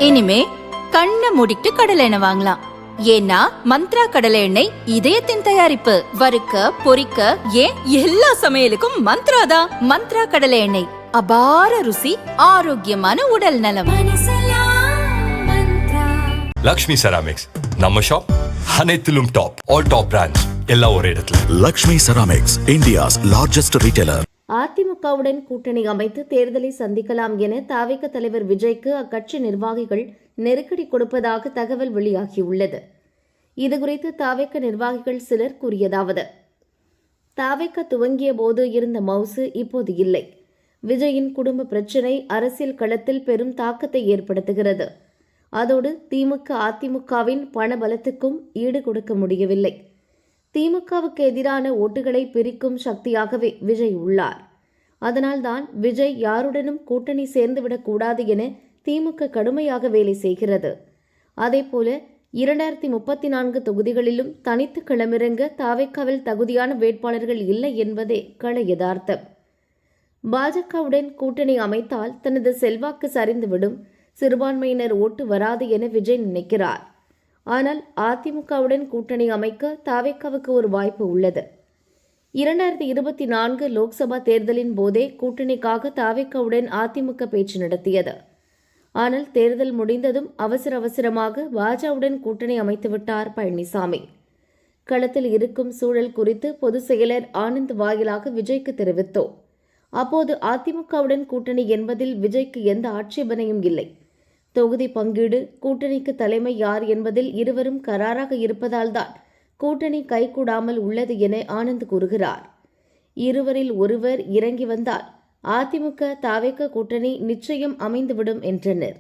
இனிமே கண்ணை மூடிட்டு கடலை எண்ணெய் வாங்கலாம். ஏன்னா மந்த்ரா கடலை எண்ணெய் இதயத்தின் தயாரிப்பு. வறுக்க பொரிக்க ஏன் எல்லா சமையலுக்கும் மந்த்ரா தான். மந்த்ரா கடலை எண்ணெய், அபார ருசி, ஆரோக்கியமான உடல் நலம். லக்ஷ்மி செராமிக்ஸ் நம்ம ஷாப் அனைத்திலும் டாப். ஆல் டாப் பிராண்ட்ஸ் எல்லாம் ஒரே இடத்துல. Lakshmi ceramics, India's largest retailer. அதிமுகவுடன் கூட்டணி அமைத்து தேர்தலை சந்திக்கலாம் என தவிக தலைவர் விஜய்க்கு அக்கட்சி நிர்வாகிகள் நெருக்கடி கொடுப்பதாக தகவல் வெளியாகியுள்ளது. இதுகுறித்து தவிக நிர்வாகிகள் சிலர் கூறியதாவது: தவிக துவங்கிய போது இருந்த மவுசு இப்போது இல்லை. விஜயின் குடும்ப பிரச்சினை அரசியல் களத்தில் பெரும் தாக்கத்தை ஏற்படுத்துகிறது. அதோடு திமுக அதிமுகவின் பணபலத்துக்கும் ஈடு கொடுக்க முடியவில்லை. திமுகவுக்கு எதிரான ஓட்டுகளை பிரிக்கும் சக்தியாகவே விஜய் உள்ளார். அதனால்தான் விஜய் யாருடனும் கூட்டணி சேர்ந்துவிடக் கூடாது என திமுக கடுமையாக வேலை செய்கிறது. அதேபோல 2034 தொகுதிகளிலும் தனித்து களமிறங்க தவிகவில் தகுதியான வேட்பாளர்கள் இல்லை என்பதே கள யதார்த்தம். பாஜகவுடன் கூட்டணி அமைத்தால் தனது செல்வாக்கு சரிந்துவிடும், சிறுபான்மையினர் ஓட்டு வராது என விஜய் நினைக்கிறார். ஆனால் அதிமுகவுடன் கூட்டணி அமைக்க தவிகவுக்கு ஒரு வாய்ப்பு உள்ளது. 2024 லோக்சபா தேர்தலின் போதே கூட்டணிக்காக தவிகவுடன் அதிமுக பேச்சு நடத்தியது. ஆனால் தேர்தல் முடிந்ததும் அவசரமாக பாஜகவுடன் கூட்டணி அமைத்துவிட்டார் பழனிசாமி. களத்தில் இருக்கும் சூழல் குறித்து பொதுச் செயலர் ஆனந்த் வாயிலாக விஜய்க்கு தெரிவித்தோம். அப்போது அதிமுகவுடன் கூட்டணி என்பதில் விஜய்க்கு எந்த ஆட்சேபனையும் இல்லை. தொகுதி பங்கீடு, கூட்டணிக்கு தலைமை யார் என்பதில் இருவரும் கராராக இருப்பதால்தான் கூட்டணி கைகூடாமல் உள்ளது என ஆனந்த் கூறுகிறார். இருவரில் ஒருவர் இறங்கி வந்தால் அதிமுக தவிக கூட்டணி நிச்சயம் அமைந்துவிடும் என்றனர்.